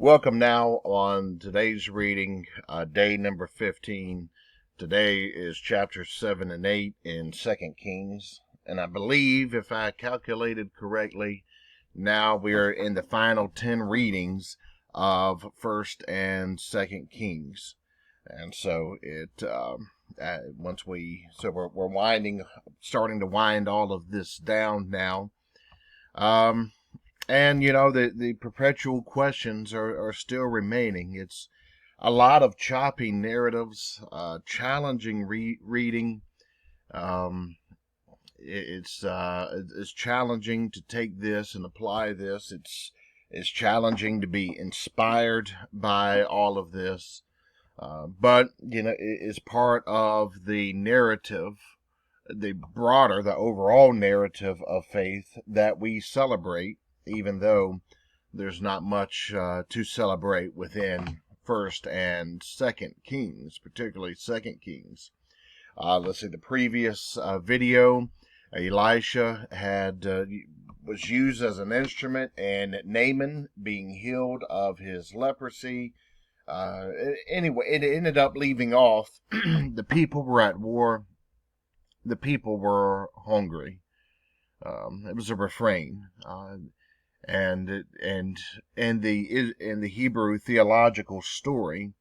Welcome now on today's reading, day number 15. Today is chapter 7 and 8 in 2 Kings. And I believe, if I calculated correctly, now we're in the final 10 readings of 1st and 2nd Kings. And so we're starting to wind all of this down now. And, the perpetual questions are still remaining. It's a lot of choppy narratives, challenging reading. It's challenging to take this and apply this. It's challenging to be inspired by all of this. But, it is part of the narrative, the overall narrative of faith that we celebrate, even though there's not much to celebrate within 1st and 2nd Kings, particularly 2nd Kings. Let's see, the previous video, Elisha was used as an instrument in Naaman being healed of his leprosy. Anyway, it ended up leaving off, the people were at war, the people were hungry. It was a refrain. And in the Hebrew theological story,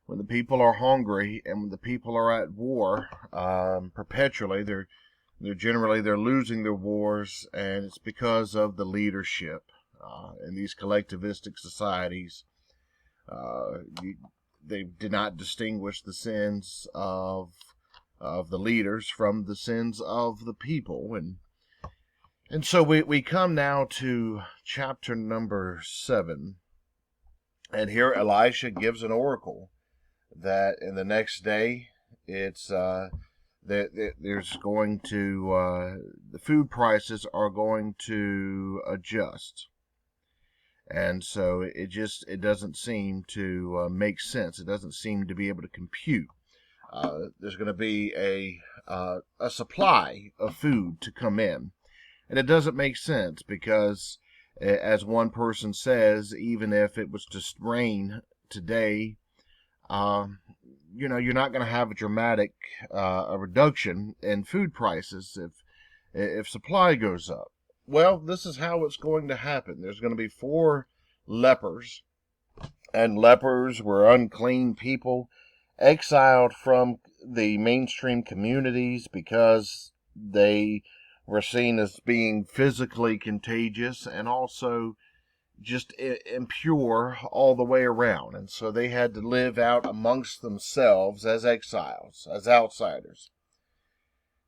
when the people are hungry and when the people are at war, perpetually, they're losing their wars, and it's because of the leadership in these collectivistic societies. They did not distinguish the sins of the leaders from the sins of the people, and so we come now to chapter number 7, and here Elisha gives an oracle that in the next day it's there's going to the food prices are going to adjust, and so it doesn't seem to make sense. It doesn't seem to be able to compute. There's going to be a supply of food to come in. And it doesn't make sense because, as one person says, even if it was to rain today, you're not going to have a dramatic a reduction in food prices if supply goes up. Well, this is how it's going to happen. There's going to be 4 lepers, and lepers were unclean people exiled from the mainstream communities because they were seen as being physically contagious and also just impure all the way around. And so they had to live out amongst themselves as exiles, as outsiders.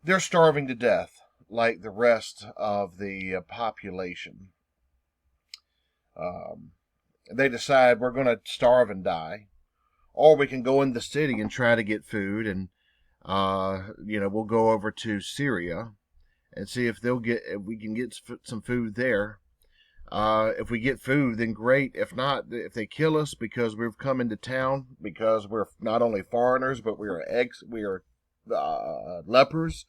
They're starving to death like the rest of the population. They decide we're going to starve and die, or we can go in the city and try to get food, and we'll go over to Syria and see if we can get some food there. If we get food, then great. If not, if they kill us because we've come into town, because we're not only foreigners, but we are lepers,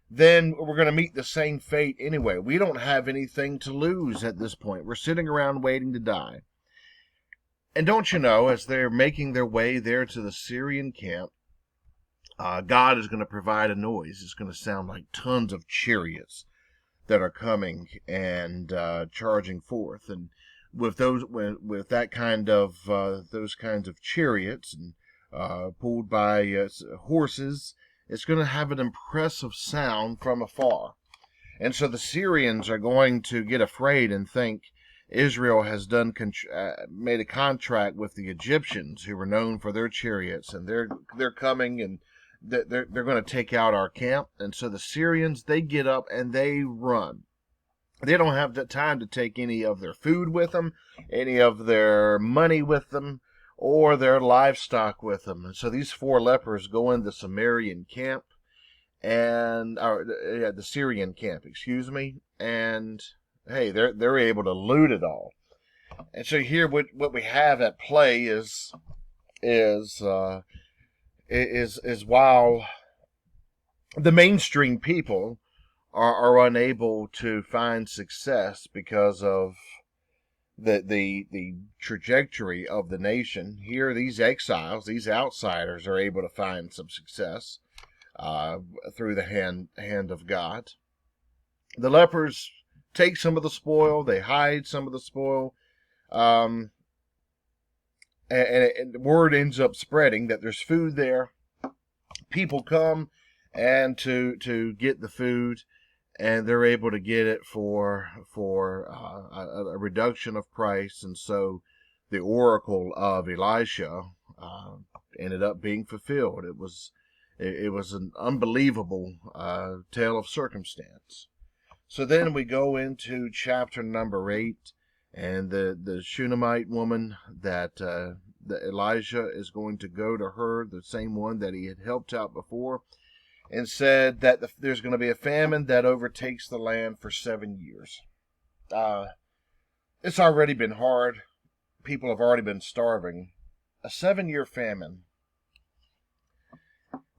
then we're going to meet the same fate anyway. We don't have anything to lose at this point. We're sitting around waiting to die. And don't you know, as they're making their way there to the Syrian camp, God is going to provide a noise. It's going to sound like tons of chariots that are coming and charging forth, and with that kind of those kinds of chariots and pulled by horses, it's going to have an impressive sound from afar. And so the Syrians are going to get afraid and think Israel has made a contract with the Egyptians, who were known for their chariots, and they're coming and they're going to take out our camp. And so the Syrians, they get up and they run. They don't have the time to take any of their food with them, any of their money with them, or their livestock with them. And so these 4 lepers go in the Sumerian camp, the Syrian camp, excuse me, and hey, they're able to loot it all. And so here, what we have at play is while the mainstream people are unable to find success because of the trajectory of the nation. Here, these exiles, these outsiders, are able to find some success through the hand of God. The lepers take some of the spoil, they hide some of the spoil, and the word ends up spreading that there's food there. People come and to get the food, and they're able to get it for a reduction of price, and so the oracle of Elisha ended up being fulfilled. It was an unbelievable tale of circumstance. So then we go into chapter number 8, and the Shunammite woman that Elijah is going to go to her, the same one that he had helped out before, and said that there's going to be a famine that overtakes the land for 7 years. It's already been hard. People have already been starving. A 7-year famine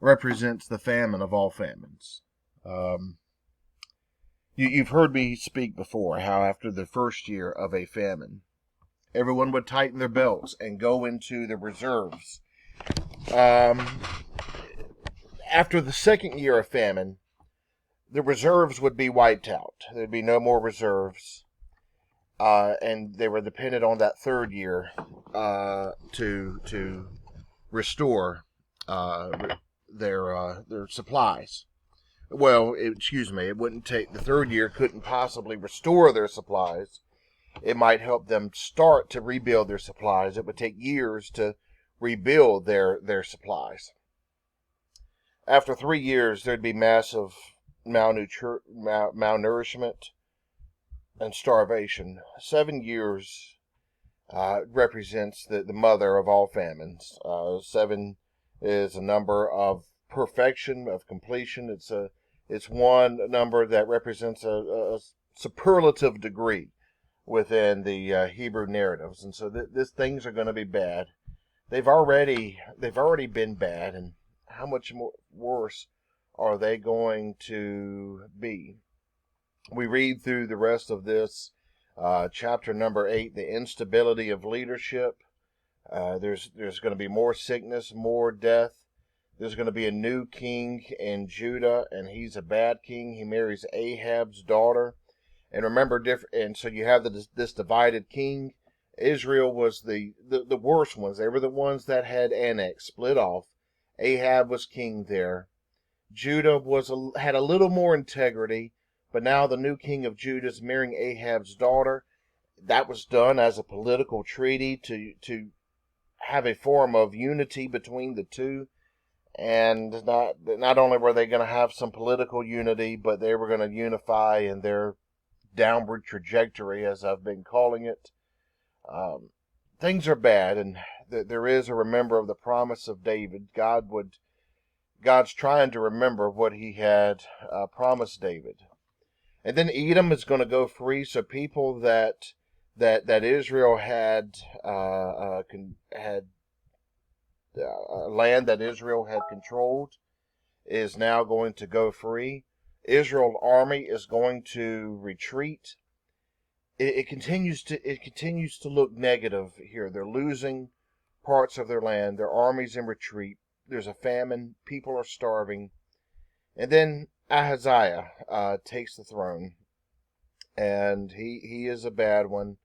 represents the famine of all famines. You've heard me speak before how after the first year of a famine, everyone would tighten their belts and go into the reserves. After the second year of famine, the reserves would be wiped out. There'd be no more reserves. And they were dependent on that third year to restore their supplies. Well, it wouldn't take, the third year couldn't possibly restore their supplies. It might help them start to rebuild their supplies. It would take years to rebuild their supplies. After 3 years, there'd be massive malnourishment and starvation. 7 years represents the mother of all famines. 7 is a number of perfection, of completion. It's one number that represents a superlative degree within the Hebrew narratives, and so things are going to be bad. They've already been bad, and how much worse are they going to be? We read through the rest of this chapter number 8, the instability of leadership. There's going to be more sickness, more death. There's going to be a new king in Judah, and he's a bad king. He marries Ahab's daughter. And remember, and so you have this divided king. Israel was the worst ones. They were the ones that had annexed, split off. Ahab was king there. Judah had a little more integrity, but now the new king of Judah is marrying Ahab's daughter. That was done as a political treaty to have a form of unity between the two. And not only were they going to have some political unity, but they were going to unify in their downward trajectory, as I've been calling it. Things are bad, and there is a remember of the promise of David. God's trying to remember what he had promised David. And then Edom is going to go free, so people that Israel had land that Israel had controlled is now going to go free. Israel's army is going to retreat. It continues to look negative here. They're losing parts of their land. Their army's in retreat. There's a famine. People are starving. And then Ahaziah takes the throne, and he is a bad one.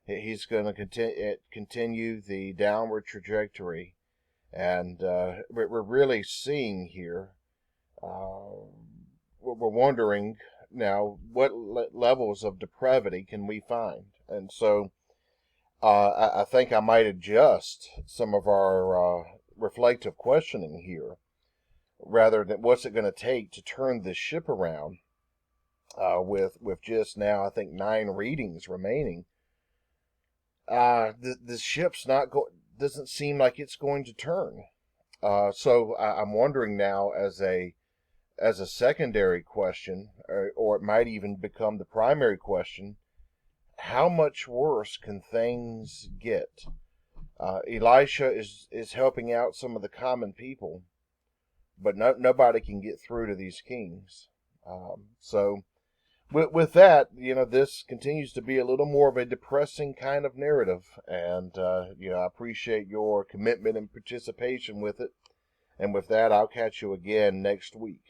He's going to continue the downward trajectory. And we're really seeing here, we're wondering now what levels of depravity can we find. And so I think I might adjust some of our reflective questioning here, rather than what's it going to take to turn this ship around with just now, I think, 9 readings remaining. The ship's doesn't seem like it's going to turn. So I'm wondering now, as a secondary question, or it might even become the primary question, how much worse can things get? Elisha is helping out some of the common people, but nobody can get through to these kings. So with that, this continues to be a little more of a depressing kind of narrative, and I appreciate your commitment and participation with it. And with that, I'll catch you again next week.